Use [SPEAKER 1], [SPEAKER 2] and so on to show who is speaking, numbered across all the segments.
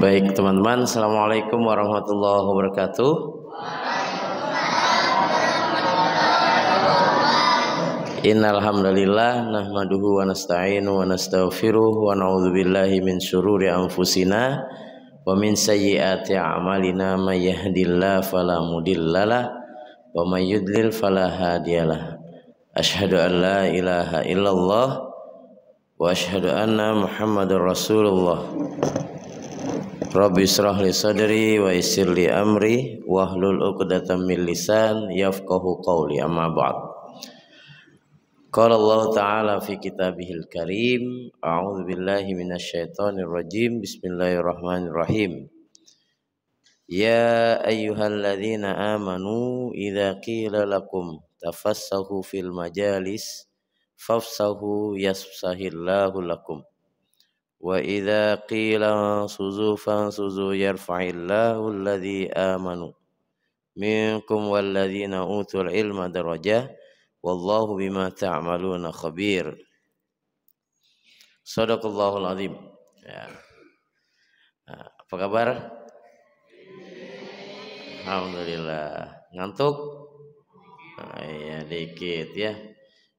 [SPEAKER 1] Baik teman-teman, assalamualaikum warahmatullahi wabarakatuh. Innal hamdalillah nahmaduhu wa nasta'inu wa nastaghfiruh wa na'udzu billahi min syururi anfusina wa min sayyiati a'malina may yahdihillahu fala mudhillalah wa may yudlil fala hadiyalah. Asyhadu an la ilaha illallah wa asyhadu anna Muhammadar Rasulullah. Rabbi israh li sadri wa yassir li amri wahlul 'uqdatam min lisan yafqahu qawli, amma ba'd. Qala Allah Ta'ala fi kitabihil karim, a'udzu billahi minasyaitonir rajim, bismillahirrahmanirrahim. Ya ayyuhalladzina amanu idza qila lakum tafassahu fil majalis fafsahu yafsahillahu lakum wa idza qila suzu fansuzu yarfa'illahu alladzi amanu minkum walladzina utul ilma darajah wallahu bima ta'maluna khabir. Shadaqallahul azim. Ya. Apa kabar? Alhamdulillah. Ngantuk? Iya dikit ya.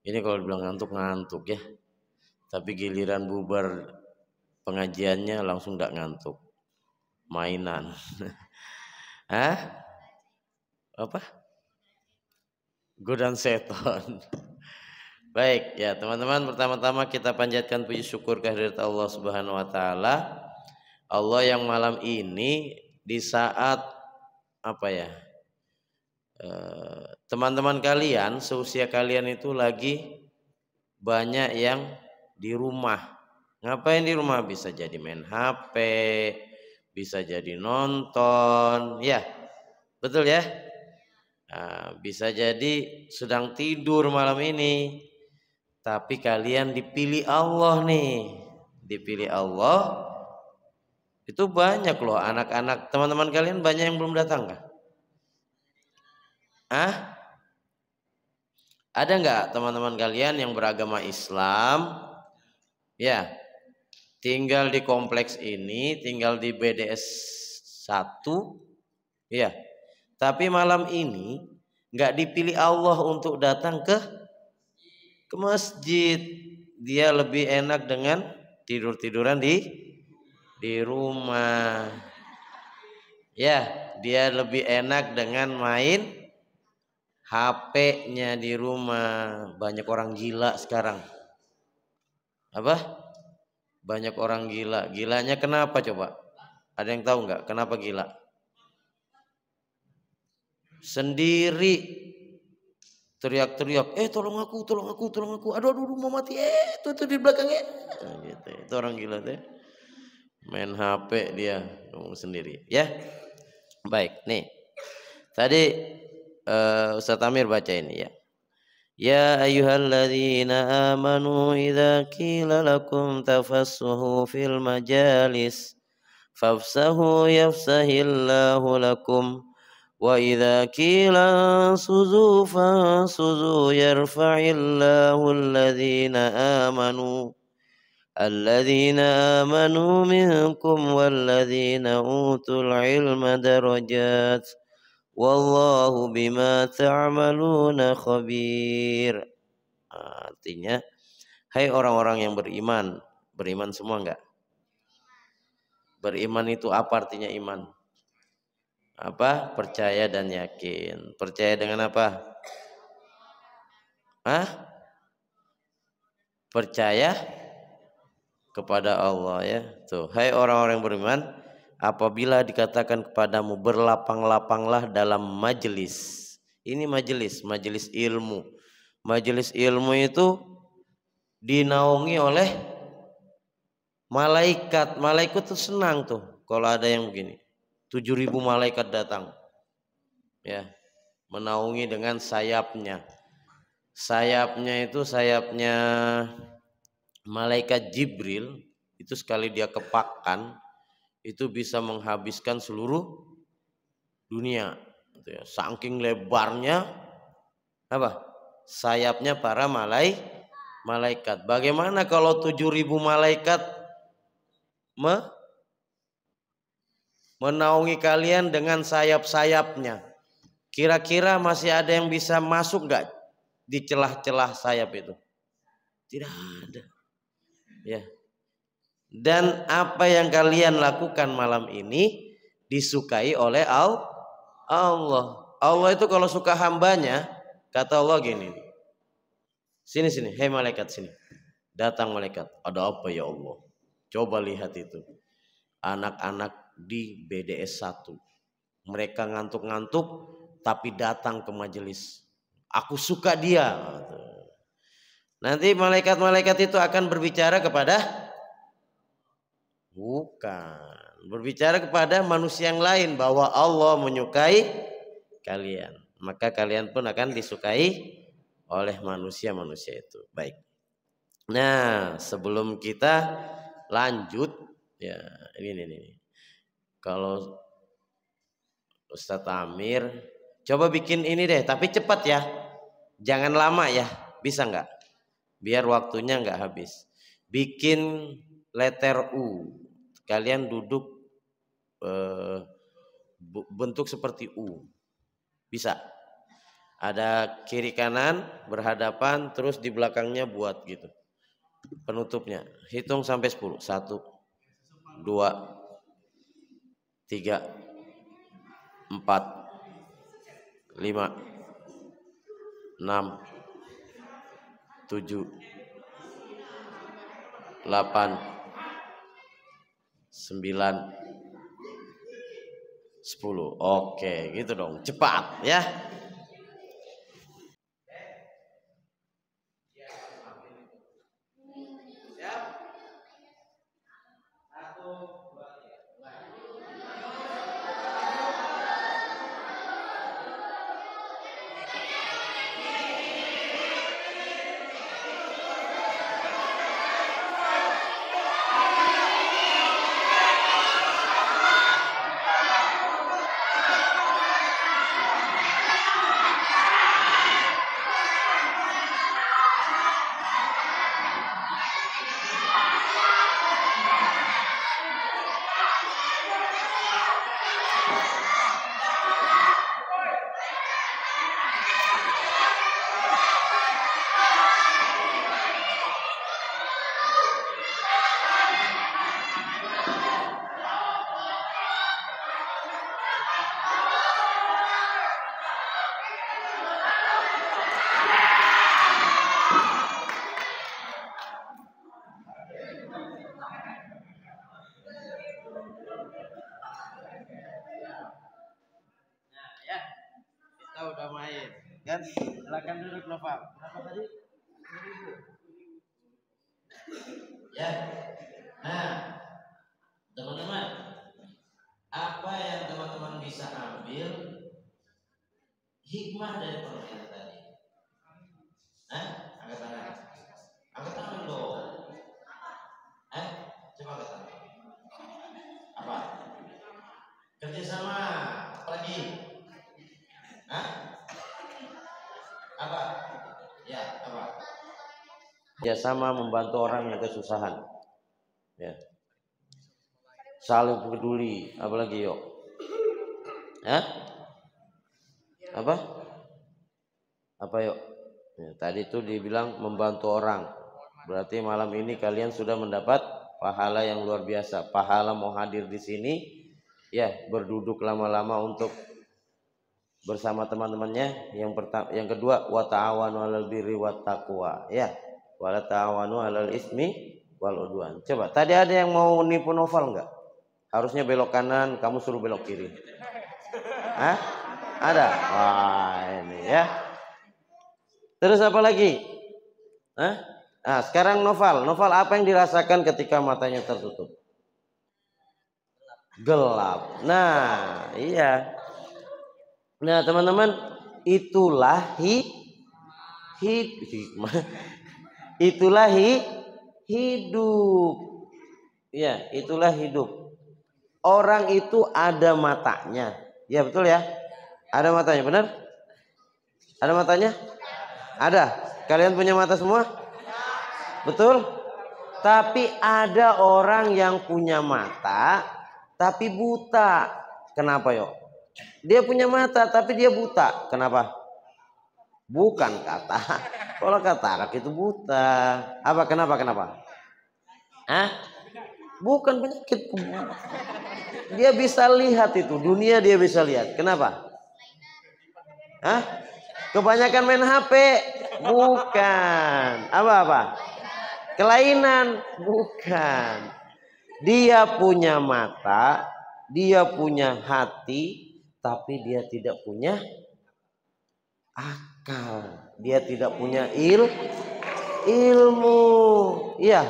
[SPEAKER 1] Ini kalau dibilang ngantuk ya. Tapi giliran bubar pengajiannya langsung gak ngantuk. Mainan. Hah? Apa? Godaan setan. Baik ya teman-teman, pertama-tama kita panjatkan puji syukur kehadirat Allah Subhanahu wa taala. Allah yang malam ini di saat teman-teman kalian seusia kalian itu lagi banyak yang di rumah. Ngapain di rumah? Bisa jadi main HP, bisa jadi nonton, ya betul ya. Nah, bisa jadi sedang tidur malam ini, tapi kalian dipilih Allah nih, dipilih Allah. Itu banyak loh anak-anak teman-teman kalian, banyak yang belum datang kah? Ada nggak teman-teman kalian yang beragama Islam? Ya, tinggal di kompleks ini, tinggal di BDS 1, ya. Tapi malam ini nggak dipilih Allah untuk datang ke masjid. Dia lebih enak dengan tidur-tiduran di rumah. Ya, dia lebih enak dengan main HP-nya di rumah. Banyak orang gila sekarang. Apa? Banyak orang gila. Gilanya kenapa coba? Ada yang tahu nggak kenapa gila? Sendiri teriak-teriak, tolong aku, aduh mau mati, itu di belakangnya, gitu. Itu orang gila tuh, main HP dia ngomong sendiri, ya. Baik, nih tadi Ustaz Amir baca ini ya. Ya ayyuhalladzina amanu idza qila lakum tafassahu fil majalis fafsahu yafsahillahu lakum wa idza qila suzu fansuzu yarfa'illahu alladhina amanu minkum walladzina utul ilma darajat wallahu bima ta'maluna khabir. Artinya, hai orang-orang yang beriman. Beriman semua enggak? Beriman itu apa artinya iman? Apa? Percaya dan yakin. Percaya dengan apa? Percaya kepada Allah ya. Tuh, hai orang-orang yang beriman, apabila dikatakan kepadamu berlapang-lapanglah dalam majelis. Ini majelis ilmu. Majelis ilmu itu dinaungi oleh malaikat. Malaikat tuh senang tuh kalau ada yang begini. 7.000 malaikat datang, ya, menaungi dengan sayapnya. Sayapnya itu sayapnya malaikat Jibril. Itu sekali dia kepakkan, itu bisa menghabiskan seluruh dunia. Saking lebarnya sayapnya para malaikat. Bagaimana kalau 7.000 malaikat menaungi kalian dengan sayap-sayapnya? Kira-kira masih ada yang bisa masuk nggak di celah-celah sayap itu? Tidak ada. Ya. Dan apa yang kalian lakukan malam ini disukai oleh Allah. Allah itu kalau suka hambanya, kata Allah gini, sini, hei malaikat sini. Datang malaikat, ada apa ya Allah? Coba lihat itu. Anak-anak di BDS 1. Mereka ngantuk-ngantuk tapi datang ke majelis. Aku suka dia. Nanti malaikat-malaikat itu akan berbicara kepada berbicara kepada manusia yang lain bahwa Allah menyukai kalian. Maka kalian pun akan disukai oleh manusia-manusia itu. Baik. Nah, sebelum kita lanjut ya, ini. Kalau Ustadz Amir coba bikin ini deh, tapi cepat ya. Jangan lama ya. Bisa nggak? Biar waktunya nggak habis. Bikin letter U. Kalian duduk bentuk seperti U. Bisa. Ada kiri kanan berhadapan, terus di belakangnya buat gitu. Penutupnya. Hitung sampai 10. 1, 2, 3, 4, 5, 6, 7, 8, 9, 10. Oke, gitu dong. Cepat ya. Udah main kan, silakan duduk Noval. Berapa tadi? 1000 ya. Nah teman-teman, apa yang teman-teman bisa ambil hikmah dari permainan tadi? Angkat tangan. Angkat tangan dong. Coba angkat tangan. Apa? Kerjasama. Apa lagi? Apa? Ya, apa? Kerjasama, membantu orang yang kesusahan. Ya. Saling peduli, apalagi yuk? Apa? Apa yuk? Ya, tadi itu dibilang membantu orang. Berarti malam ini kalian sudah mendapat pahala yang luar biasa. Pahala mau hadir di sini, ya, berduduk lama-lama untuk bersama teman-temannya. Yang kedua, wa ta'awanu 'alal birri wat taqwa, ya. Wa la ta'awanu 'alal ismi wal udwan. Coba, tadi ada yang mau nipu Noval enggak? Harusnya belok kanan, kamu suruh belok kiri. Ada? Wah, ini ya. Terus apa lagi? Sekarang Noval apa yang dirasakan ketika matanya tertutup? Gelap. Nah, iya. Nah teman-teman, itulah hidup. Ya, itulah hidup. Orang itu ada matanya. Ya betul ya. Ada matanya, benar? Ada matanya? Ada. Kalian punya mata semua? Betul? Tapi ada orang yang punya mata tapi buta. Kenapa yo? Dia punya mata tapi dia buta. Kenapa? Bukan kata. Kalau katarak itu buta. Apa? Kenapa? Hah? Bukan penyakit. Dia bisa lihat itu. Dunia dia bisa lihat. Kenapa? Hah? Kebanyakan main HP? Bukan. Apa? Kelainan? Bukan. Dia punya mata, dia punya hati, tapi dia tidak punya akal. Dia tidak punya ilmu. Iya,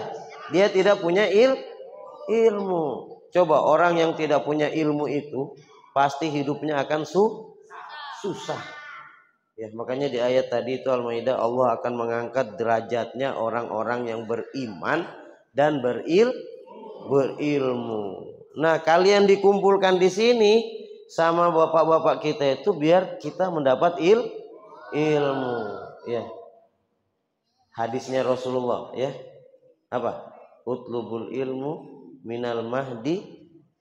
[SPEAKER 1] dia tidak punya ilmu. Coba orang yang tidak punya ilmu itu pasti hidupnya akan susah. Ya, makanya di ayat tadi itu Al-Maidah Allah akan mengangkat derajatnya orang-orang yang beriman dan berilmu. Nah, kalian dikumpulkan di sini sama bapak-bapak kita itu biar kita mendapat ilmu. Ya. Hadisnya Rasulullah ya. Apa? Utlubul ilmu minal mahdi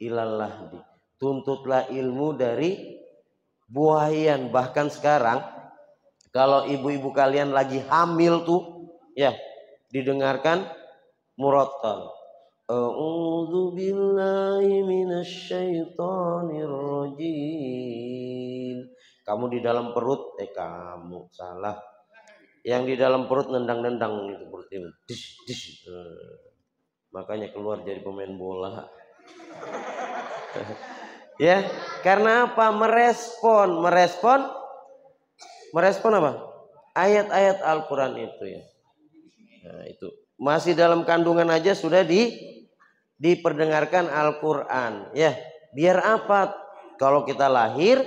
[SPEAKER 1] ilal lahdi. Tuntutlah ilmu dari buayan. Bahkan sekarang kalau ibu-ibu kalian lagi hamil tuh, ya didengarkan murattal. A'udzu billahi minasyaitonir rajim. Kamu di dalam perut, kamu salah. Yang di dalam perut nendang-nendang itu perut itu. Dish. Makanya keluar jadi pemain bola. Ya, karena apa? Merespon apa? Ayat-ayat Al-Quran itu ya. Nah, itu masih dalam kandungan aja sudah diperdengarkan Al-Quran ya. Biar apa? Kalau kita lahir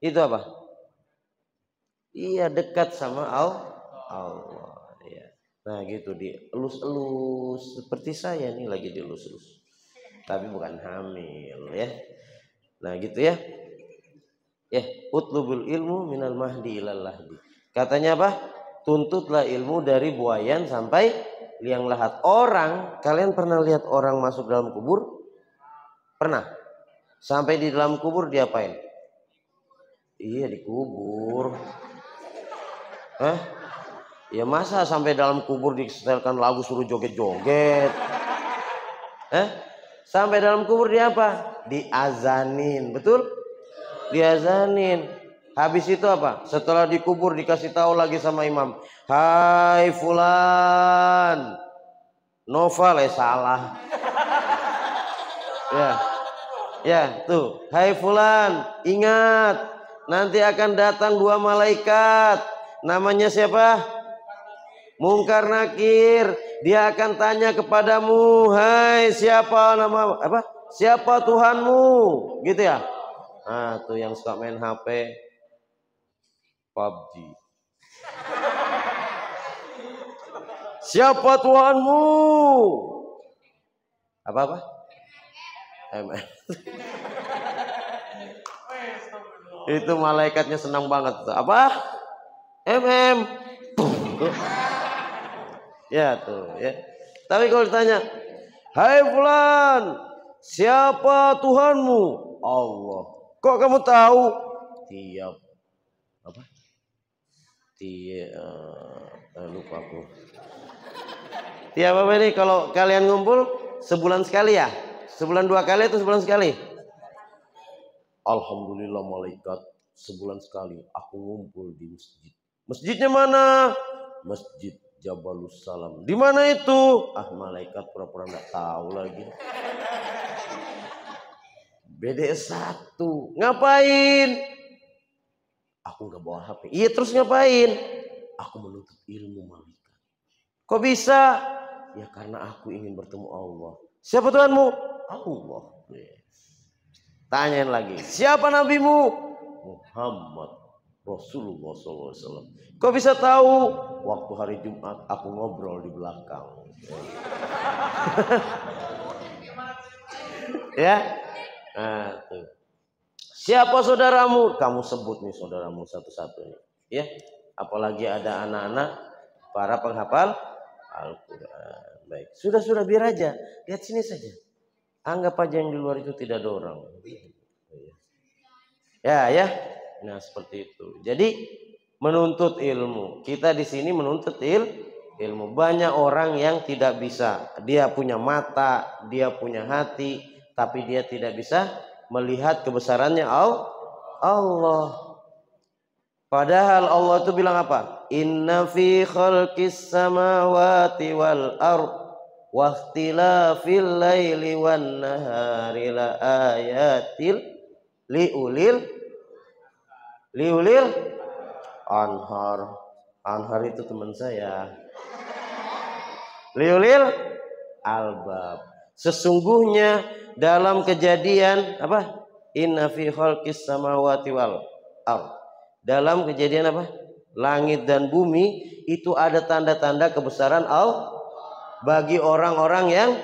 [SPEAKER 1] itu apa? Iya, dekat sama Allah ya. Nah gitu, dielus-elus seperti saya nih lagi dielus-elus. Tapi bukan hamil ya. Nah gitu ya. Ya, utlubul ilmu minal mahdi ilal lahdi. Katanya apa? Tuntutlah ilmu dari buayan sampai liang lahat. Kalian pernah lihat orang masuk dalam kubur? Pernah? Sampai di dalam kubur diapain? Iya, dikubur. Hah? Ya masa sampai dalam kubur disetelkan lagu suruh joget-joget? Sampai dalam kubur diapa? Diazanin, betul? Diazanin. Habis itu apa? Setelah dikubur dikasih tahu lagi sama imam. Hai fulan. Novel salah. Ya, tuh. Hai fulan, ingat nanti akan datang 2 malaikat. Namanya siapa? Mungkar Nakir. Dia akan tanya kepadamu, "Hai, siapa nama apa? Siapa Tuhanmu?" Gitu ya. Nah, tuh yang suka main HP, PUBG. Siapa Tuhanmu? Apa? MM. Itu malaikatnya senang banget tuh. Apa? MM. Ya tuh ya. Tapi kalau ditanya, "Hai fulan, siapa Tuhanmu?" Allah. Kok kamu tahu? Tiap apa? Lupa aku. Tiap apa ini kalau kalian ngumpul sebulan sekali ya? Sebulan 2 kali atau sebulan sekali? Alhamdulillah malaikat, sebulan sekali aku ngumpul di masjid. Masjidnya mana? Masjid Jabalus Salam. Di mana itu? Malaikat pura-pura enggak tahu lagi. BD1. Ngapain? Aku nggak bawa HP. Iya, terus ngapain? Aku menuntut ilmu malaikat. Kok bisa? Ya karena aku ingin bertemu Allah. Siapa Tuhanmu? Allah. Tanyain lagi. Siapa nabimu? Muhammad Rasulullah SAW. Kok bisa tahu? Waktu hari Jumat aku ngobrol di belakang. Ya. Nah, tuh. Siapa saudaramu? Kamu sebut nih saudaramu satu-satu nih. Ya. Apalagi ada anak-anak para penghafal Al-Quran. Baik, sudah biar aja, lihat sini saja. Anggap aja yang di luar itu tidak ada orang. Ya, nah seperti itu. Jadi menuntut ilmu, kita di sini menuntut ilmu. Banyak orang yang tidak bisa, dia punya mata, dia punya hati, tapi dia tidak bisa melihat kebesarannya Allah. Padahal Allah itu bilang apa? Inna fi khalqis samawati wal ard wa ikhtilafil laili wan nahari la ayatil liulil Anhar itu teman saya. Liulil albab. Sesungguhnya dalam kejadian apa? Inna fi khalqis samawati wal ard. Dalam kejadian apa? Langit dan bumi itu ada tanda-tanda kebesaran Allah bagi orang-orang yang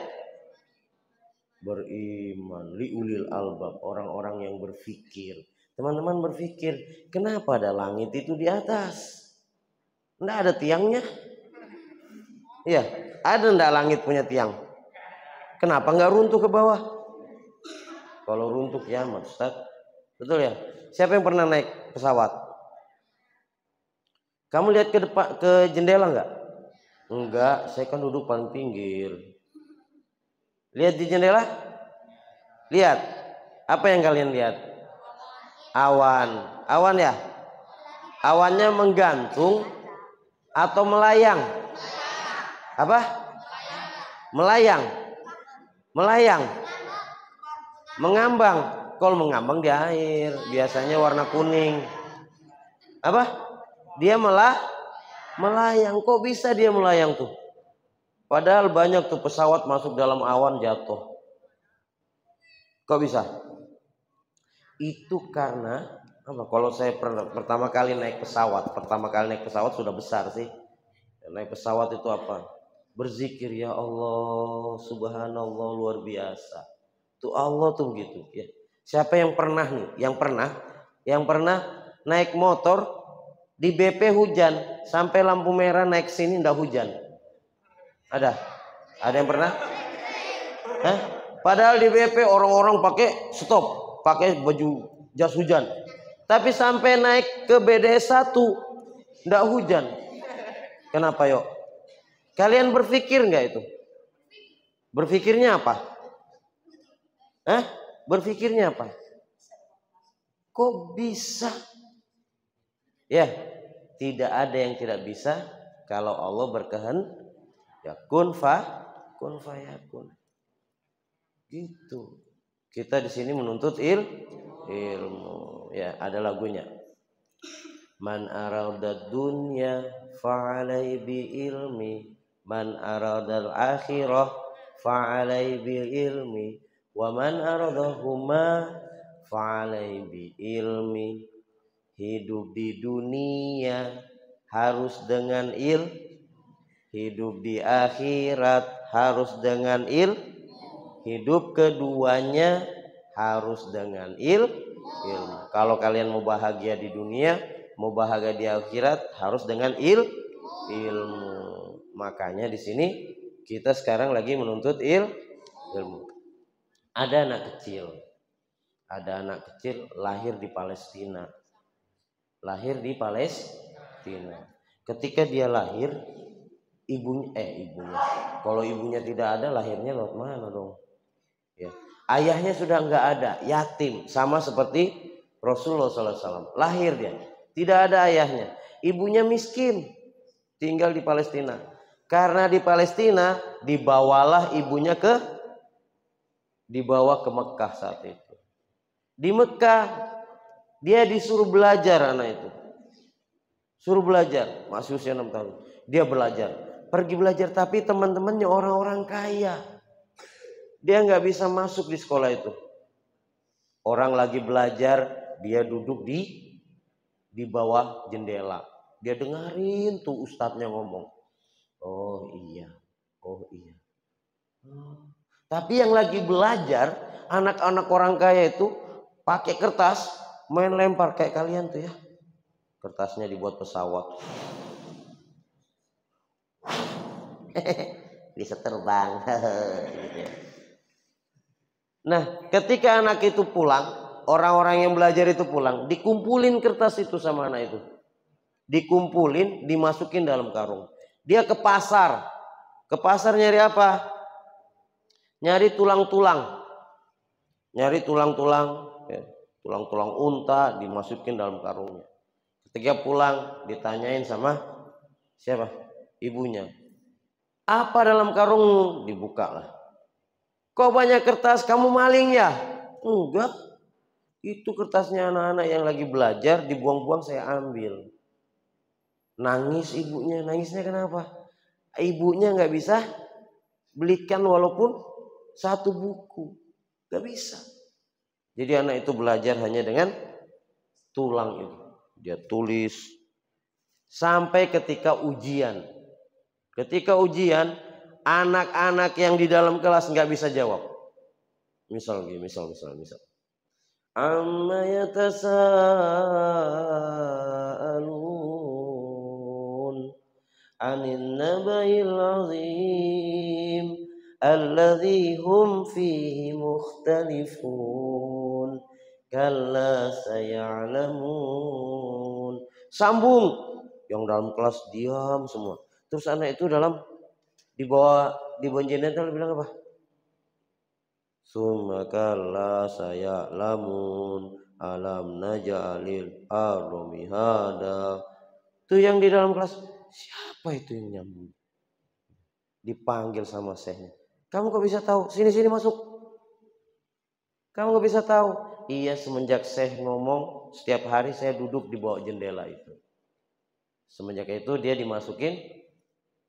[SPEAKER 1] beriman, liulil albab, orang-orang yang berfikir. Teman-teman berfikir, kenapa ada langit itu di atas? Enggak ada tiangnya? Iya, ada enggak langit punya tiang? Kenapa enggak runtuh ke bawah? Kalau runtuh kiamat, Ustaz. Betul ya? Siapa yang pernah naik pesawat? Kamu lihat ke depan, ke jendela enggak? Enggak, saya kan duduk paling pinggir. Lihat di jendela? Lihat. Apa yang kalian lihat? Awan. Awan ya? Awannya menggantung atau melayang? Apa? Melayang. Melayang. Mengambang. Kalau mengambang di air, biasanya warna kuning. Apa? Dia melayang. Kok bisa dia melayang tuh? Padahal banyak tuh pesawat masuk dalam awan jatuh. Kok bisa? Itu karena apa? Kalau saya pertama kali naik pesawat sudah besar sih. Naik pesawat itu apa? Berzikir, ya Allah, subhanallah, luar biasa. Tuh Allah tuh begitu ya. Siapa yang pernah nih? Yang pernah naik motor di BP hujan sampai lampu merah naik sini ndak hujan? Ada yang pernah? Hah? Padahal di BP orang-orang pakai stop, pakai baju jas hujan. Tapi sampai naik ke BDS 1 ndak hujan. Kenapa yuk? Kalian berpikir nggak itu? Berpikirnya apa? Berpikirnya apa? Kok bisa? Ya, tidak ada yang tidak bisa kalau Allah berkehendak. Ya kun fayakun. Gitu. Kita di sini menuntut ilmu. Ya, ada lagunya. Man aradad dunya fa'alai bi ilmi, man aradal akhirah fa'alai bi ilmi, wa man aradahuma fa'alai bi ilmi. Hidup di dunia harus dengan hidup di akhirat harus dengan hidup keduanya harus dengan ilmu. Kalau kalian mau bahagia di dunia, mau bahagia di akhirat harus dengan ilmu. Makanya di sini kita sekarang lagi menuntut ilmu. Ada anak kecil lahir di Palestina. Ketika dia lahir, ibunya. Kalau ibunya tidak ada, lahirnya lewat mana dong? Ya. Ayahnya sudah nggak ada, yatim, sama seperti Rasulullah SAW. Lahir dia, tidak ada ayahnya. Ibunya miskin, tinggal di Palestina. Karena di Palestina dibawa ke Mekah saat itu. Di Mekah dia disuruh belajar, anak itu suruh belajar, masih usia 6 tahun. Dia pergi belajar, tapi teman-temannya orang-orang kaya. Dia nggak bisa masuk di sekolah itu. Orang lagi belajar, dia duduk di bawah jendela. Dia dengerin tuh ustadznya ngomong. Oh iya. Tapi yang lagi belajar, anak-anak orang kaya itu pakai kertas, main lempar kayak kalian tuh ya. Kertasnya dibuat pesawat. bisa terbang. Gitu ya. Nah, ketika anak itu pulang, orang-orang yang belajar itu pulang, dikumpulin kertas itu sama anak itu. Dikumpulin, dimasukin dalam karung. Dia ke pasar. Ke pasar nyari apa? Nyari tulang-tulang. Nyari tulang-tulang, ya, tulang-tulang unta dimasukin dalam karungnya. Ketika pulang, ditanyain sama siapa? Ibunya. Apa dalam karung? Dibuka lah. Kok banyak kertas, kamu maling ya? Enggak. Itu kertasnya anak-anak yang lagi belajar, dibuang-buang saya ambil. Nangis ibunya. Nangisnya kenapa? Ibunya nggak bisa belikan walaupun satu buku. Nggak bisa. Jadi anak itu belajar hanya dengan tulang itu. Dia tulis. Sampai ketika ujian. Ketika ujian, anak-anak yang di dalam kelas nggak bisa jawab. Misal. Amma yatasaalun anin nabail azim alladzi hum fihi mukhtalifun kalla sayalamun. Sambung. Yang dalam kelas diam semua. Terus anak itu di bawah jendela bilang apa? Sumakalla saya lamun alam naj'alil ardi hada. Itu yang di dalam kelas, siapa itu yang nyambung? Dipanggil sama syekhnya. Kamu kok bisa tahu? Sini masuk. Kamu kok bisa tahu? Iya, semenjak syekh ngomong, setiap hari saya duduk di bawah jendela itu. Semenjak itu dia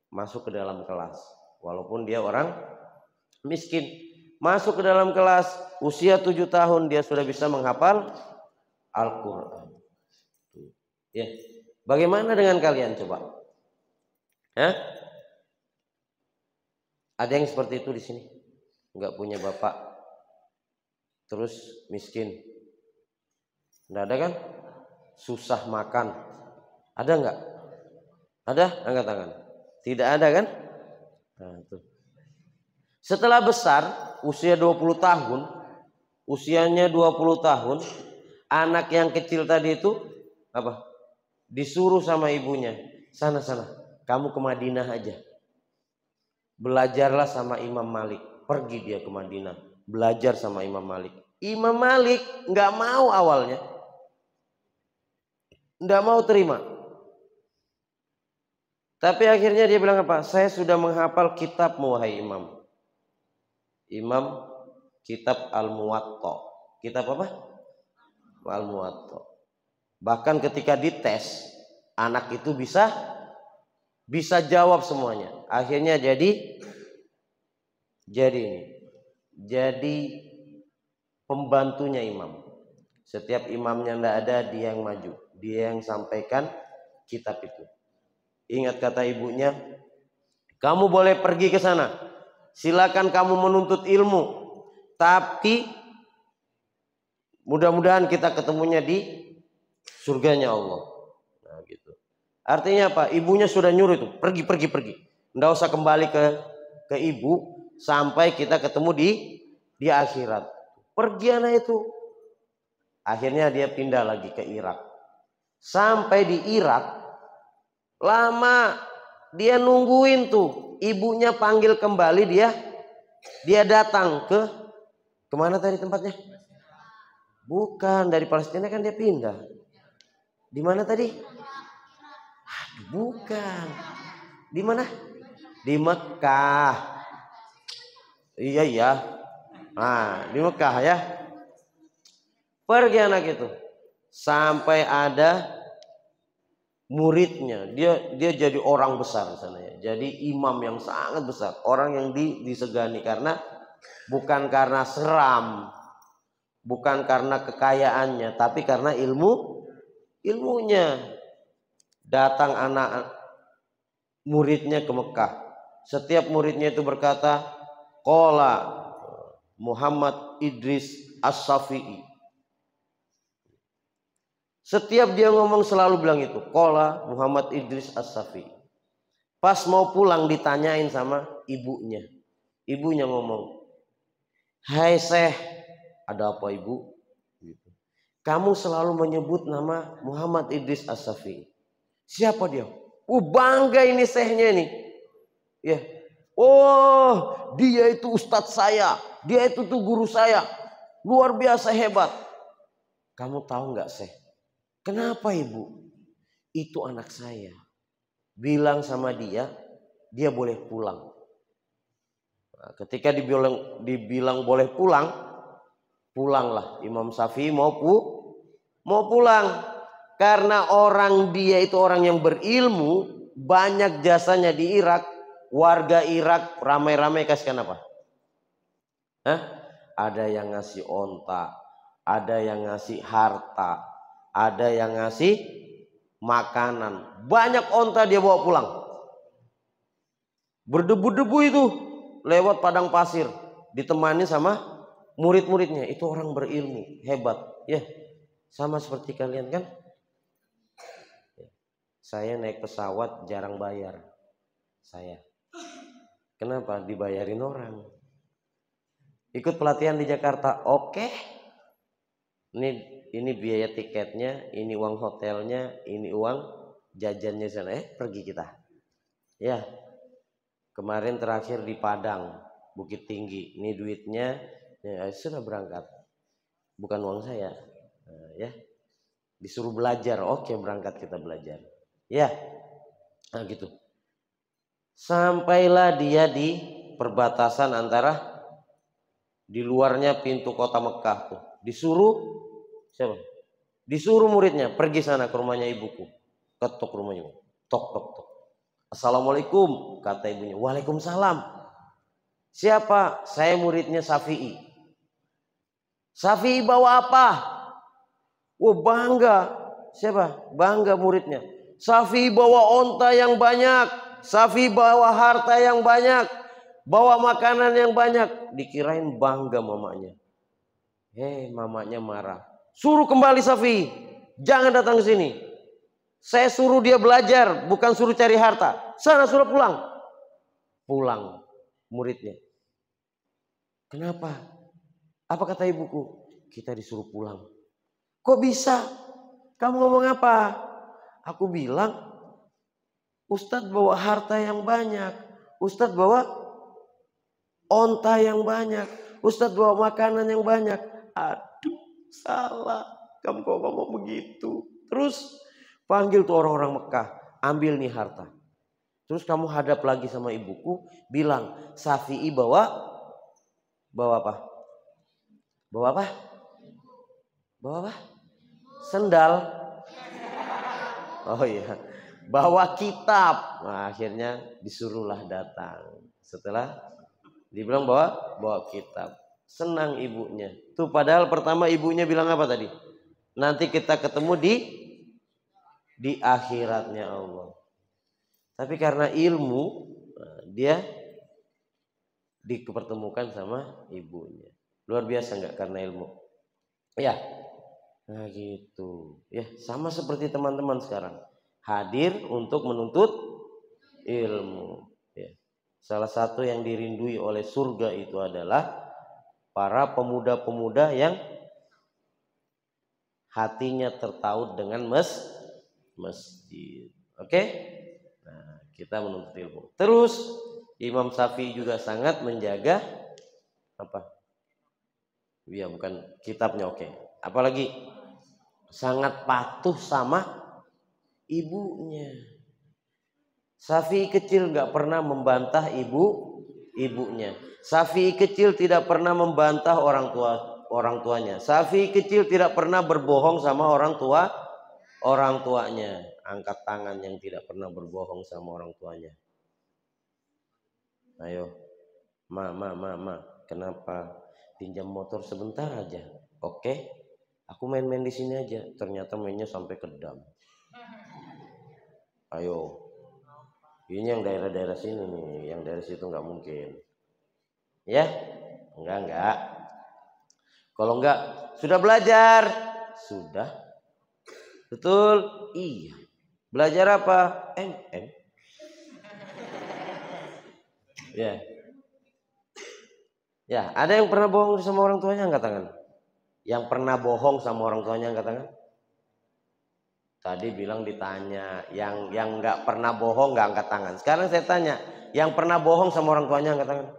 [SPEAKER 1] masuk ke dalam kelas. Walaupun dia orang miskin. Masuk ke dalam kelas, usia 7 tahun dia sudah bisa menghafal Al-Quran. Ya. Bagaimana dengan kalian coba? Hah? Ada yang seperti itu di sini? Enggak punya bapak, terus miskin. Enggak ada kan? Susah makan. Ada enggak? Ada? Angkat tangan. Tidak ada kan? Nah, tuh. Setelah besar, usia 20 tahun, usianya 20 tahun, anak yang kecil tadi itu apa? Disuruh sama ibunya, sana, kamu ke Madinah aja. Belajarlah sama Imam Malik. Pergi dia ke Madinah, belajar sama Imam Malik. Imam Malik nggak mau awalnya. Nggak mau terima. Tapi akhirnya dia bilang apa? Saya sudah menghafal kitabmu, wahai Imam. Imam kitab Al-Muwatta. Kitab apa? Al-Muwatta. Bahkan ketika dites, anak itu bisa jawab semuanya. Akhirnya jadi pembantunya imam. Setiap imamnya tidak ada, dia yang maju, dia yang sampaikan kitab itu. Ingat kata ibunya, kamu boleh pergi ke sana. Silakan kamu menuntut ilmu, tapi mudah-mudahan kita ketemunya di surganya Allah. Nah, gitu. Artinya apa? Ibunya sudah nyuruh itu, pergi. Nggak usah kembali ke ibu sampai kita ketemu di akhirat. Pergi anak itu. Akhirnya dia pindah lagi ke Irak. Sampai di Irak, lama dia nungguin tuh. Ibunya panggil kembali dia datang kemana tadi tempatnya? Bukan, dari Palestina kan dia pindah. Di mana tadi? Bukan. Di mana? Di Mekah. Iya. Nah, di Mekah ya. Pergi anak itu. Sampai ada muridnya, dia jadi orang besar di sana ya. Jadi imam yang sangat besar, orang yang disegani bukan karena seram, bukan karena kekayaannya, tapi karena ilmunya. Datang anak muridnya ke Mekah. Setiap muridnya itu berkata, qala Muhammad Idris As-Safi'i. Setiap dia ngomong selalu bilang itu, qala Muhammad Idris As-Safi'i. Pas mau pulang ditanyain sama ibunya. Ibunya ngomong, "Hai Syekh, ada apa ibu? Kamu selalu menyebut nama Muhammad Idris As-Syafi'i. Siapa dia?" Bangga ini syekhnya ini. Ya. Oh, dia itu ustadz saya. Dia itu tuh guru saya. Luar biasa hebat. Kamu tahu nggak Syekh? Kenapa ibu? Itu anak saya. Bilang sama dia, dia boleh pulang. Nah, ketika dibilang boleh pulang, pulanglah. Imam Syafi'i mau pulang. Karena orang dia itu orang yang berilmu, banyak jasanya di Irak. Warga Irak ramai-ramai kasihkan apa? Ada yang ngasih onta, ada yang ngasih harta, ada yang ngasih makanan. Banyak onta dia bawa pulang. Berdebu-debu itu lewat padang pasir, ditemani sama murid-muridnya. Itu orang berilmu, hebat. Ya, sama seperti kalian kan? Saya naik pesawat jarang bayar. Saya. Kenapa? Dibayarin orang. Ikut pelatihan di Jakarta, oke. Ini biaya tiketnya, ini uang hotelnya, ini uang jajannya sana. Pergi kita. Ya. Kemarin terakhir di Padang, Bukit Tinggi. Ini duitnya, ya, sudah berangkat. Bukan uang saya. Ya. Disuruh belajar, oke berangkat kita belajar. Ya, nah gitu. Sampailah dia di perbatasan antara, di luarnya pintu kota Mekah tuh. Disuruh siapa? Disuruh muridnya pergi sana ke rumahnya ibuku. Ketok rumahnya. Tok tok tok. Assalamualaikum, kata ibunya. Waalaikumsalam. Siapa? Saya muridnya Syafi'i. Syafi'i bawa apa? Bangga. Siapa? Bangga muridnya. Syafi'i bawa onta yang banyak. Syafi'i bawa harta yang banyak. Bawa makanan yang banyak. Dikirain bangga mamanya. Mamanya marah. Suruh kembali Syafi'i. Jangan datang ke sini. Saya suruh dia belajar, bukan suruh cari harta. Sana suruh pulang. Pulang muridnya. Kenapa? Apa kata ibuku? Kita disuruh pulang. Kok bisa? Kamu ngomong apa? Aku bilang, Ustadz bawa harta yang banyak. Ustadz bawa onta yang banyak. Ustadz bawa makanan yang banyak. Aduh, salah. Kamu kok ngomong begitu? Terus panggil tuh orang-orang Mekah. Ambil nih harta. Terus kamu hadap lagi sama ibuku. Bilang, Syafi'i bawa apa? Bawa apa? Bawa apa? Sendal. Oh iya, bawa kitab. Nah, akhirnya disuruhlah datang. Setelah dibilang bawa kitab, senang ibunya. Tuh padahal pertama ibunya bilang apa tadi? Nanti kita ketemu di akhiratnya Allah. Tapi karena ilmu, dia dipertemukan sama ibunya. Luar biasa nggak karena ilmu? Ya. Nah gitu. Ya, sama seperti teman-teman sekarang. Hadir untuk menuntut ilmu. Ya. Salah satu yang dirindui oleh surga itu adalah para pemuda-pemuda yang hatinya tertaut dengan masjid. Oke? Nah, kita menuntut ilmu. Terus Imam Syafi'i juga sangat menjaga apa? Ya, bukan kitabnya, oke. Apalagi sangat patuh sama ibunya. Syafi'i kecil nggak pernah membantah ibunya. Syafi'i kecil tidak pernah membantah orang tuanya. Syafi'i kecil tidak pernah berbohong sama orang tuanya. Angkat tangan yang tidak pernah berbohong sama orang tuanya. Ayo, ma, kenapa? Pinjam motor sebentar aja. Oke, aku main-main di sini aja. Ternyata mainnya sampai ke dam. Ayo, ini yang daerah-daerah sini nih, yang daerah situ nggak mungkin. Ya, enggak. Kalau enggak, sudah belajar? Sudah. Betul? Iya. Belajar apa? MM. Ya. Ya, ada yang pernah bohong sama orang tuanya, angkat tangan. Yang pernah bohong sama orang tuanya, angkat tangan. Tadi bilang ditanya, yang nggak pernah bohong nggak angkat tangan. Sekarang saya tanya, yang pernah bohong sama orang tuanya, angkat tangan.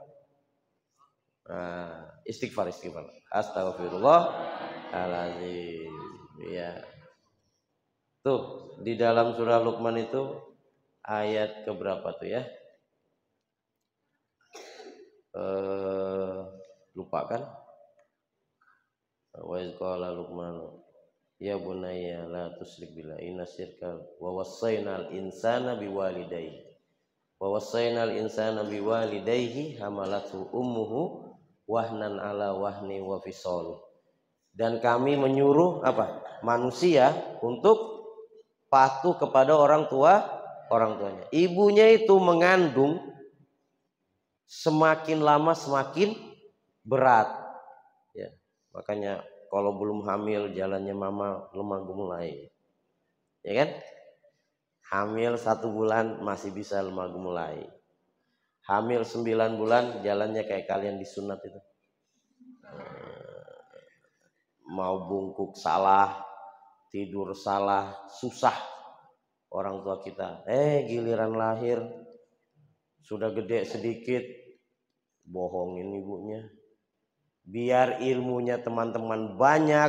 [SPEAKER 1] Istighfar. Astagfirullahaladzim. Ya. Tuh di dalam surah Luqman itu ayat keberapa tuh ya? Lupa kan? Wa iz qala Luqman ya bunayya la tusyrik billahi inna syirka wa wassaynal insana biwalidayhi hamalathu ummuhu wahnan ala wahni wa fisal. Dan kami menyuruh manusia untuk patuh kepada orang tuanya. Ibunya itu mengandung semakin lama semakin berat. Ya, makanya kalau belum hamil jalannya mama lemah gemulai. Ya kan? Hamil 1 bulan masih bisa lemah gemulai. Hamil 9 bulan jalannya kayak kalian disunat itu. Mau bungkuk salah, tidur salah, susah orang tua kita. Giliran lahir sudah gede sedikit, bohongin ibunya. Biar ilmunya teman-teman banyak,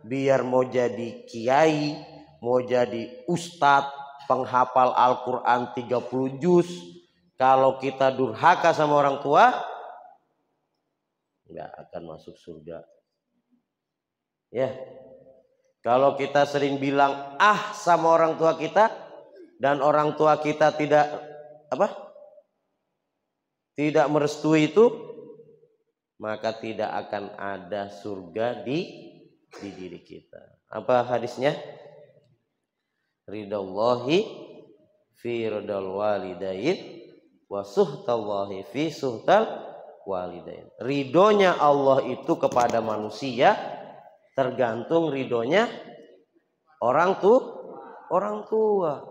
[SPEAKER 1] biar mau jadi kiai, mau jadi ustadz, penghafal Al-Quran 30 juz. Kalau kita durhaka sama orang tua, nggak akan masuk surga. Ya, kalau kita sering bilang sama orang tua kita dan orang tua kita tidak merestui itu, maka tidak akan ada surga di diri kita. Apa hadisnya? Ridallahi fi ridal walidain wa suhtallahi fi suhtal walidain. Ridhonya Allah itu kepada manusia tergantung ridhonya orang tua.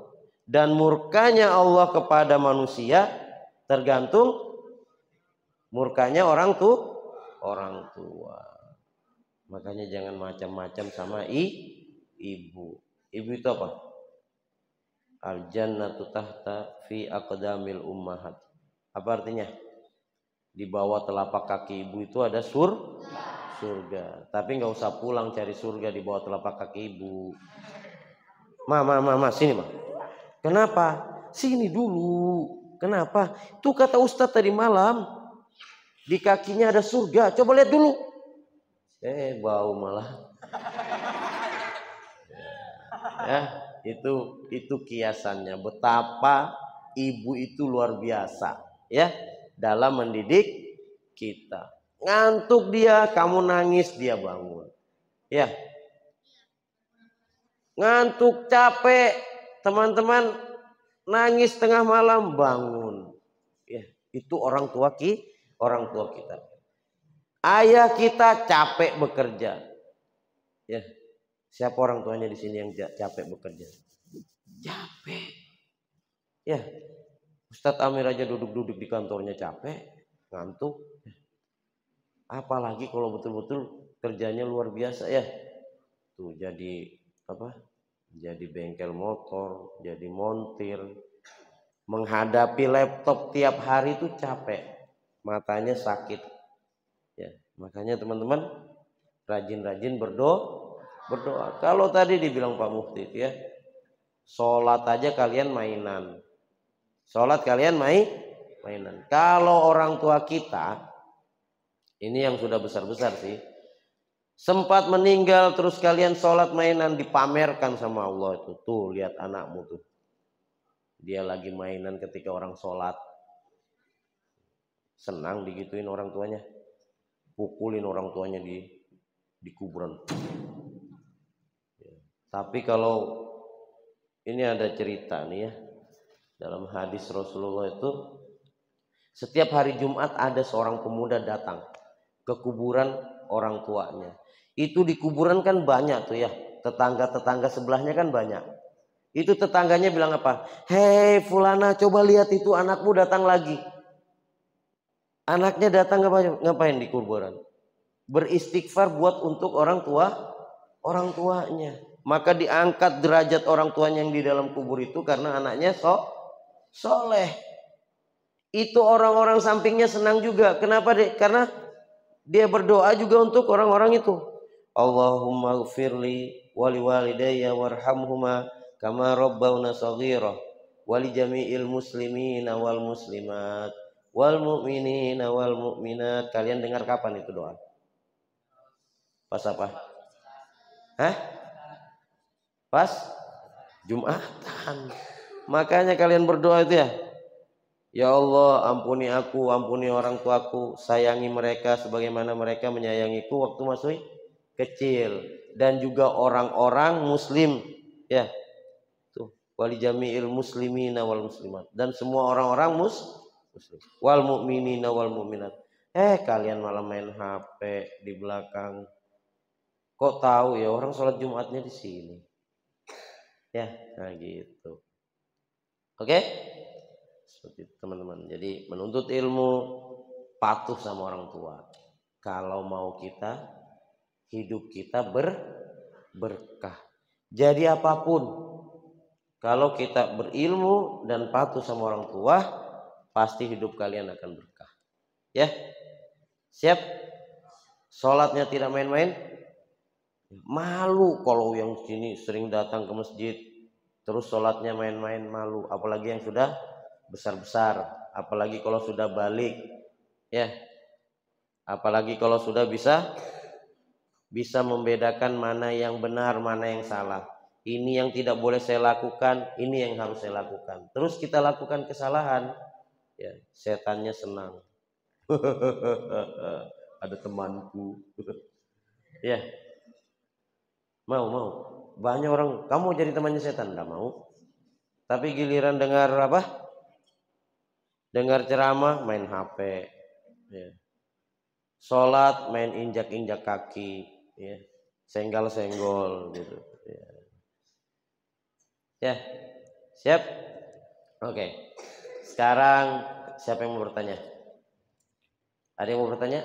[SPEAKER 1] Dan murkanya Allah kepada manusia tergantung murkanya orang tua. Makanya jangan macam-macam sama ibu. Ibu itu apa? Al jannatu tahta fi aqdamil ummahat. Apa artinya? Di bawah telapak kaki ibu itu ada surga. Tapi nggak usah pulang cari surga di bawah telapak kaki ibu. Ma, sini ma. Kenapa? Sini dulu. Kenapa? Itu kata Ustadz tadi malam. Di kakinya ada surga. Coba lihat dulu. Bau malah. Ya, itu kiasannya. Betapa ibu itu luar biasa, ya, dalam mendidik kita. Ngantuk dia, kamu nangis, dia bangun. Ya. Ngantuk, capek, teman-teman nangis tengah malam, bangun. Ya, itu orang tua kita. Ayah kita capek bekerja. Ya. Siapa orang tuanya di sini yang capek bekerja? Capek. Ya. Ustadz Amir aja duduk-duduk di kantornya capek, ngantuk. Apalagi kalau betul-betul kerjanya luar biasa ya. Tuh jadi Jadi bengkel motor, jadi montir. Menghadapi laptop tiap hari itu capek. Matanya sakit. Ya, makanya teman-teman rajin-rajin berdoa. Kalau tadi dibilang Pak Mufti ya, sholat aja kalian mainan. Sholat kalian mainan. Kalau orang tua kita, ini yang sudah besar-besar sih, sempat meninggal terus kalian sholat mainan, dipamerkan sama Allah itu. Tuh lihat anakmu tuh, dia lagi mainan ketika orang sholat. Senang digituin orang tuanya, pukulin orang tuanya di kuburan. Tapi kalau ini ada cerita nih ya, dalam hadis Rasulullah itu, setiap hari Jumat ada seorang pemuda datang ke kuburan orang tuanya. Itu di kuburan kan banyak tuh ya, tetangga-tetangga sebelahnya kan banyak. Itu tetangganya bilang apa? Hei fulana, coba lihat itu anakmu datang lagi.
[SPEAKER 2] Anaknya datang ngapain di kuburan? Beristighfar buat untuk orang tuanya. Maka diangkat derajat orang tuanya yang di dalam kubur itu karena anaknya soleh. Itu orang-orang sampingnya senang juga. Kenapa dek? Karena dia berdoa juga untuk orang-orang itu. Allahumma gfirli wali walidayya warhamhuma kama rabbawna shaghira wali jami'il muslimina wal muslimat wal mu'minina wal mu'minat. Kalian dengar kapan itu doa? Pas apa? Hah? Pas Jumatan. Makanya kalian berdoa itu ya. Ya Allah, ampuni aku, ampuni orang tuaku, sayangi mereka sebagaimana mereka menyayangiku waktu masih kecil, dan juga orang-orang muslim ya. Tuh, wali jami'il muslimina wal muslimat, dan semua orang-orang muslim. Wal mu'minina wal mu'minat. Kalian malah main HP di belakang. Kok tahu ya orang sholat Jumatnya di sini? Ya, nah gitu. Oke? Seperti itu teman-teman. Jadi menuntut ilmu, patuh sama orang tua. Kalau mau kita hidup kita berkah. Jadi apapun, kalau kita berilmu dan patuh sama orang tua, pasti hidup kalian akan berkah. Ya, siap? Sholatnya tidak main-main. Malu kalau yang sini sering datang ke masjid, terus sholatnya main-main, malu. Apalagi yang sudah besar-besar, apalagi kalau sudah balik, ya. Apalagi kalau sudah bisa membedakan mana yang benar, mana yang salah. Ini yang tidak boleh saya lakukan, ini yang harus saya lakukan. Terus kita lakukan kesalahan, ya setannya senang. Ada temanku, ya. Mau. Banyak orang, kamu jadi temannya setan, nggak mau. Tapi giliran dengar apa? Dengar ceramah, main HP. Ya. Sholat, main injak-injak kaki. Ya. Senggol-senggol gitu. Ya. Siap? Oke. Sekarang siapa yang mau bertanya? Ada yang mau bertanya?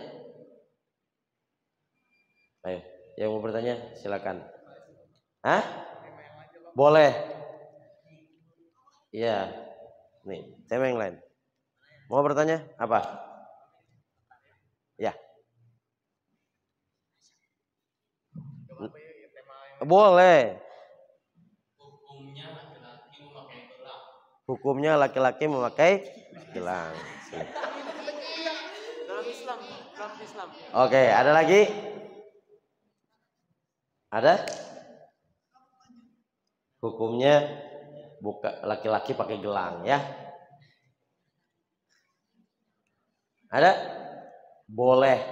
[SPEAKER 2] Ayo, yang mau bertanya silakan. Hah? Boleh. Iya. Nih, tema yang lain. Mau bertanya apa? Ya. Boleh. Hukumnya laki-laki memakai gelang. Dalam Islam. Oke, ada lagi? Ada? Hukumnya laki-laki pakai gelang ya. Ada? Boleh.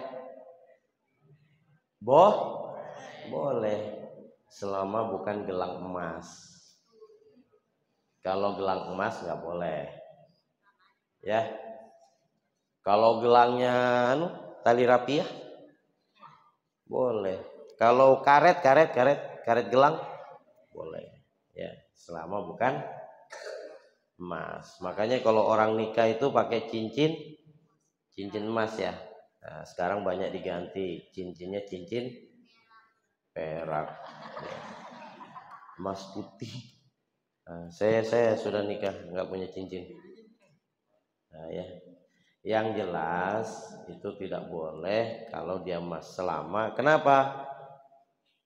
[SPEAKER 2] Boleh. Selama bukan gelang emas. Kalau gelang emas nggak boleh. Ya. Kalau gelangnya tali rapiah boleh. Kalau karet gelang boleh. Ya, selama bukan emas. Makanya kalau orang nikah itu pakai cincin emas ya. Nah, sekarang banyak diganti cincinnya cincin perak, ya. Emas putih. Nah, saya sudah nikah nggak punya cincin. Nah, ya. Yang jelas itu tidak boleh kalau dia emas selama. Kenapa?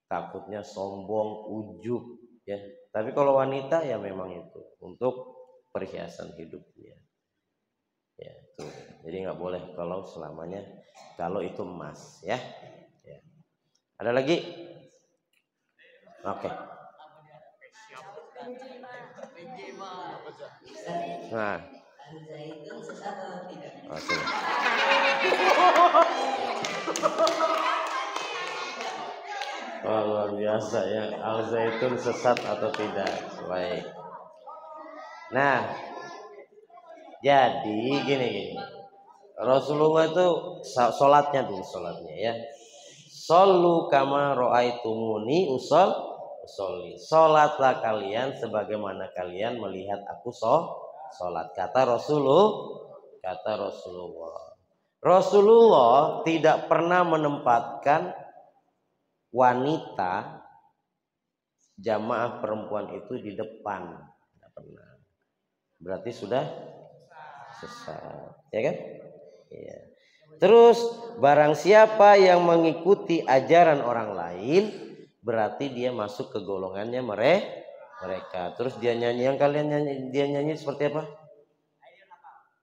[SPEAKER 2] Takutnya sombong, ujub ya. Tapi kalau wanita ya memang itu untuk perhiasan hidupnya. Ya, tuh. Jadi nggak boleh kalau selamanya kalau itu emas ya. Ya. Ada lagi? Oke. Nah. Oke. Oh, luar biasa ya. Al-Zaitun sesat atau tidak? Baik. Nah, jadi gini. Rasulullah itu sholatnya ya. Shollu kama ro'aitumuni usolli. Sholatlah kalian sebagaimana kalian melihat aku sholat. Kata Rasulullah. Rasulullah tidak pernah menempatkan wanita jamaah perempuan itu di depan, tidak pernah. Berarti sudah sesat, ya kan? Iya. Terus barang siapa yang mengikuti ajaran orang lain, berarti dia masuk ke golongannya mereka. Terus dia nyanyi, yang kalian nyanyi, dia nyanyi seperti apa?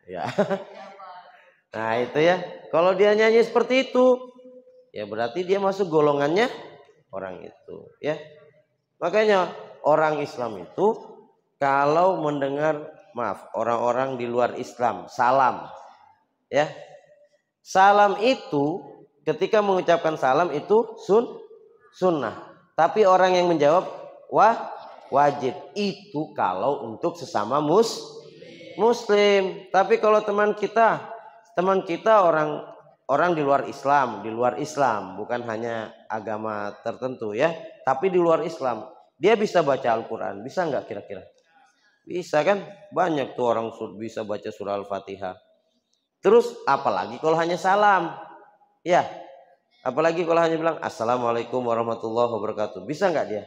[SPEAKER 2] Ya. Nah itu ya. Kalau dia nyanyi seperti itu, ya berarti dia masuk golongannya orang itu. Ya. Makanya orang Islam itu kalau mendengar, maaf, orang-orang di luar Islam salam, ya. Salam itu ketika mengucapkan salam itu sunnah. Tapi orang yang menjawab wajib. Itu kalau untuk sesama muslim. Tapi kalau teman kita orang di luar Islam, bukan hanya agama tertentu ya, tapi di luar Islam, dia bisa baca Al-Quran, bisa nggak kira-kira? Bisa kan? Banyak tuh orang bisa baca surah Al-Fatihah. Terus apalagi kalau hanya salam, ya, apalagi kalau hanya bilang Assalamualaikum warahmatullahi wabarakatuh, bisa nggak dia?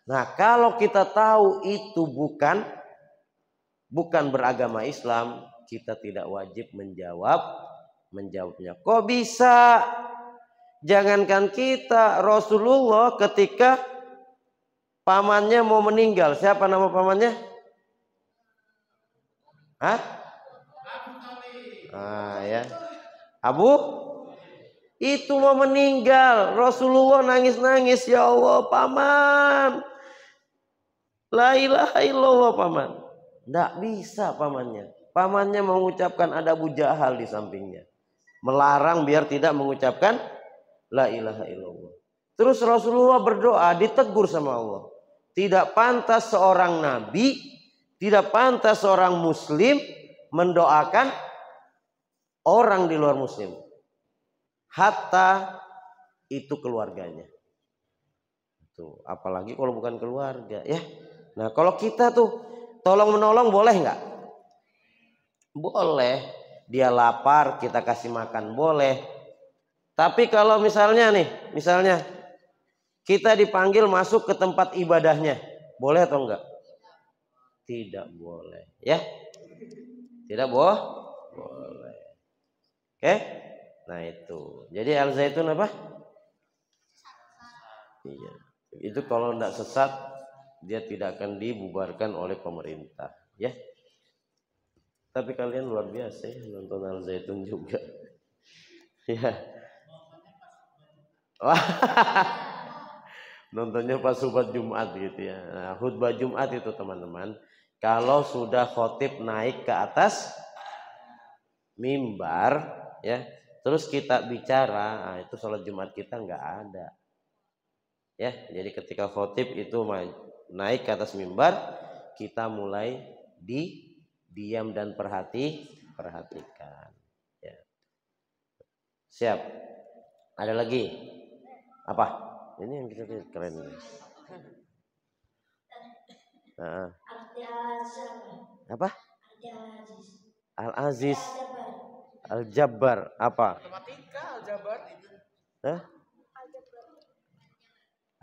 [SPEAKER 2] Nah kalau kita tahu itu bukan beragama Islam, kita tidak wajib menjawabnya. Kok bisa? Jangankan kita, Rasulullah ketika pamannya mau meninggal, siapa nama pamannya? Hah? Ya. Abu itu mau meninggal, Rasulullah nangis-nangis, ya Allah paman, la ilaha illallah paman. Tidak bisa pamannya mengucapkan ada Abu Jahal di sampingnya, melarang biar tidak mengucapkan la ilaha illallah. Terus Rasulullah berdoa, ditegur sama Allah. Tidak pantas seorang nabi, tidak pantas seorang muslim mendoakan orang di luar muslim, hatta itu keluarganya. Tuh, apalagi kalau bukan keluarga, ya. Nah, kalau kita tuh tolong menolong boleh nggak? Boleh. Dia lapar, kita kasih makan, boleh. Tapi kalau misalnya kita dipanggil masuk ke tempat ibadahnya, boleh atau enggak? Tidak boleh, ya. Tidak boleh. Oke, nah itu. Jadi Al-Zaitun apa? Iya. Itu kalau tidak sesat, dia tidak akan dibubarkan oleh pemerintah, ya. Tapi kalian luar biasa ya nonton Al-Zaitun juga, ya. Nontonnya pas khutbah Jumat gitu ya. Nah, khutbah Jumat itu teman-teman, kalau sudah khotib naik ke atas mimbar, ya, terus kita bicara, nah itu sholat Jumat kita nggak ada, ya. Jadi ketika khotib itu naik ke atas mimbar, kita mulai diam dan perhatikan, ya. Siap? Ada lagi? Apa? Ini yang kita lihat keren. Nah. Apa? Al-Aziz. Al-Jabbar apa? Al-Jabbar.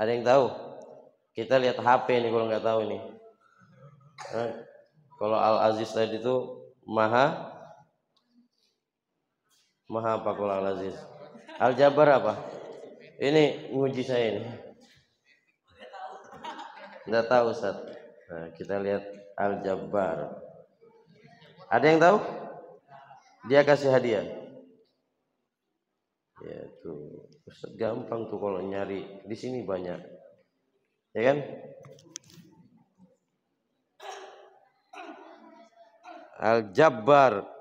[SPEAKER 2] Ada yang tahu? Kita lihat HP nih kalau nggak tahu nih. Kalau Al-Aziz tadi itu maha apa kalau Al-Aziz? Al-Jabbar apa? Ini nguji saya ini. Nggak tahu Ustaz. Nah, kita lihat Al-Jabbar. Ada yang tahu? Dia kasih hadiah. Ya tuh, Ustaz gampang tuh kalau nyari, di sini banyak, ya kan? Al-Jabbar.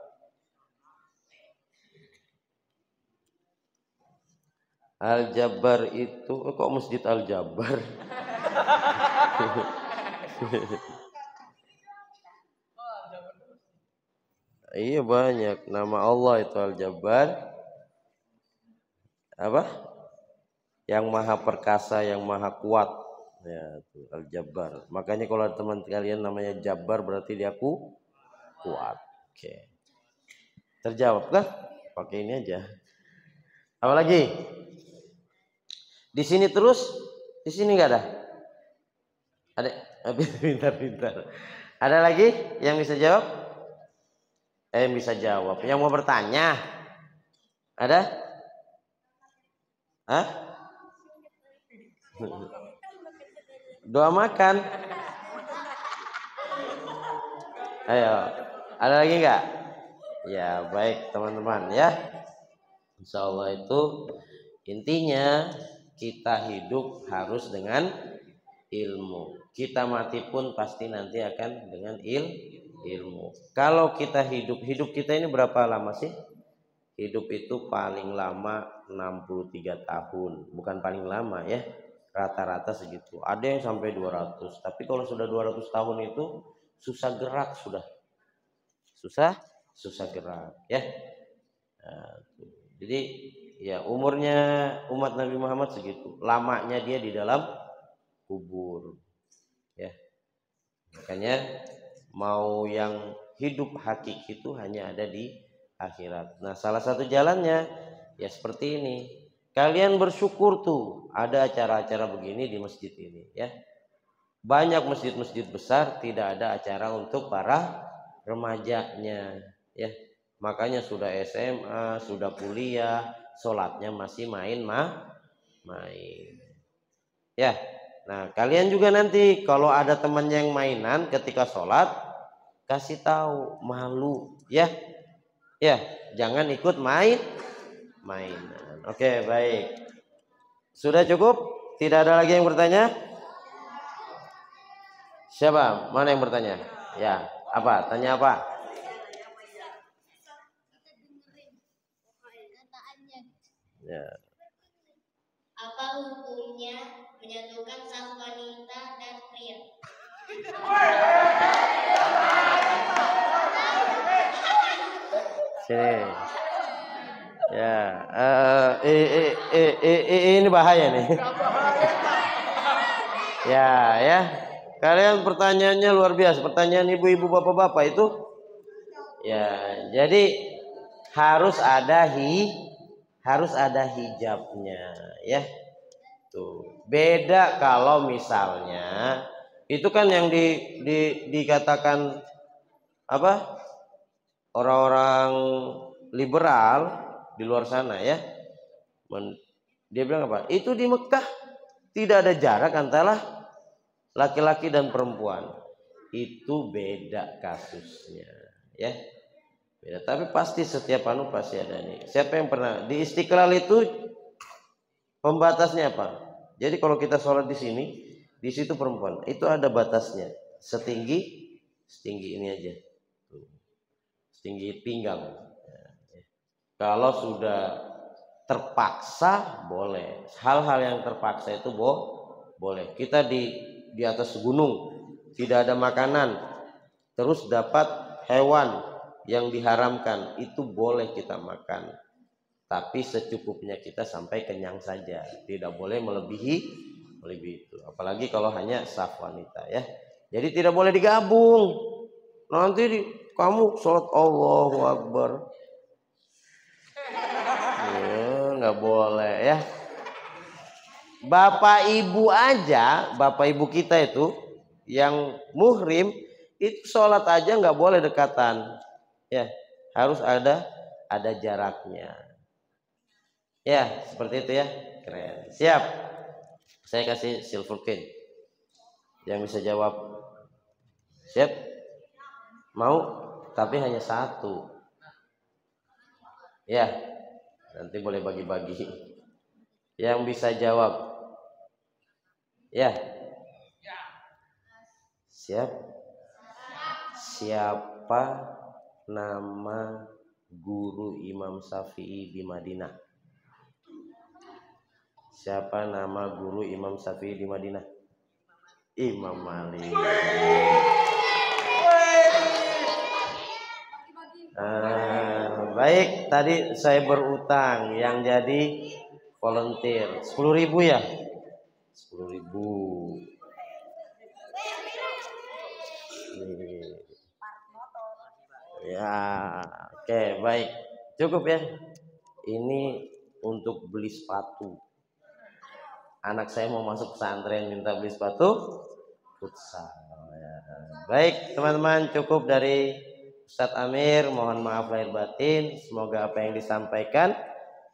[SPEAKER 2] Al-Jabbar itu kok Masjid Al-Jabbar? Iya banyak nama Allah itu Al-Jabbar. Apa? Yang maha perkasa, yang maha kuat. Ya, itu Al-Jabbar. Makanya kalau teman kalian namanya Jabbar berarti dia kuat. Oke. Terjawab kan? pakai ini aja. Apa lagi? Di sini terus, di sini nggak ada. Ada, pintar. Ada lagi yang bisa jawab? Yang bisa jawab. Yang mau bertanya? Ada? Hah? Doa makan. Ayo, ada lagi nggak? Ya baik teman-teman ya. Insya Allah itu intinya kita hidup harus dengan ilmu. Kita mati pun pasti nanti akan dengan ilmu. Kalau kita hidup kita ini berapa lama sih? Hidup itu paling lama 63 tahun. Bukan paling lama ya. Rata-rata segitu. Ada yang sampai 200. Tapi kalau sudah 200 tahun itu susah gerak sudah. Susah gerak ya. Nah, jadi ya umurnya umat Nabi Muhammad segitu. Lamanya dia di dalam kubur. Ya. Makanya mau yang hidup hakiki itu hanya ada di akhirat. Nah, salah satu jalannya ya seperti ini. Kalian bersyukur tuh ada acara-acara begini di masjid ini ya. Banyak masjid-masjid besar tidak ada acara untuk para remajanya ya. Makanya sudah SMA, sudah kuliah, sholatnya masih main. Ya. Nah, kalian juga nanti kalau ada teman yang mainan ketika sholat, kasih tahu, malu ya. Ya, jangan ikut mainan. Oke, baik. Sudah cukup? Tidak ada lagi yang bertanya? Siapa? Mana yang bertanya? Ya, apa? Tanya apa? Ya.
[SPEAKER 3] Apa hukumnya menyatukan saf wanita dan pria?
[SPEAKER 2] Sini. Ya, ini bahaya nih. Ya. Kalian pertanyaannya luar biasa. Pertanyaan ibu-ibu, bapak-bapak itu. Ya, jadi harus ada hijabnya, ya. Tuh. Beda kalau misalnya itu kan yang dikatakan apa? Orang-orang liberal di luar sana ya. Dia bilang apa? Itu di Mekah tidak ada jarak antara laki-laki dan perempuan. Itu beda kasusnya ya. Beda. Tapi pasti setiap pasti ada nih. Siapa yang pernah di Istiqlal itu pembatasnya apa? Jadi kalau kita sholat di sini, di situ perempuan, itu ada batasnya. Setinggi ini aja. Setinggi pinggang. Kalau sudah terpaksa boleh. Hal-hal yang terpaksa itu boleh. Kita di atas gunung, tidak ada makanan, terus dapat hewan yang diharamkan, itu boleh kita makan. Tapi secukupnya kita sampai kenyang saja. Tidak boleh melebihi itu. Apalagi kalau hanya saf wanita ya. Jadi tidak boleh digabung. Nanti kamu sholat Allahu Akbar. Nggak boleh ya. Bapak ibu aja, bapak ibu kita itu yang muhrim itu sholat aja nggak boleh dekatan. Ya, harus ada jaraknya. Ya, seperti itu ya. Keren. Siap. Saya kasih silver king. Yang bisa jawab. Siap? Mau? Tapi hanya satu. Ya. Nanti boleh bagi-bagi. Yang bisa jawab. Ya. Siap? Siapa nama guru Imam Syafi'i di Madinah? Siapa nama guru Imam Syafi'i di Madinah? Imam Malik. Baik, tadi saya berutang yang jadi volunteer 10.000 ya? 10.000. Ya, oke, baik. Cukup ya. Ini untuk beli sepatu. Anak saya mau masuk pesantren minta beli sepatu futsal. Ya. Baik teman-teman, cukup dari Ustadz Amir. Mohon maaf lahir batin. Semoga apa yang disampaikan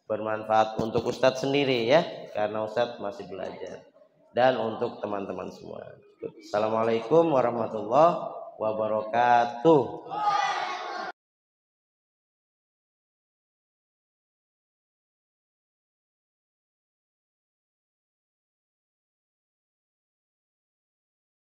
[SPEAKER 2] bermanfaat untuk Ustadz sendiri ya, karena Ustadz masih belajar, dan untuk teman-teman semua. Assalamualaikum warahmatullahi wabarakatuh.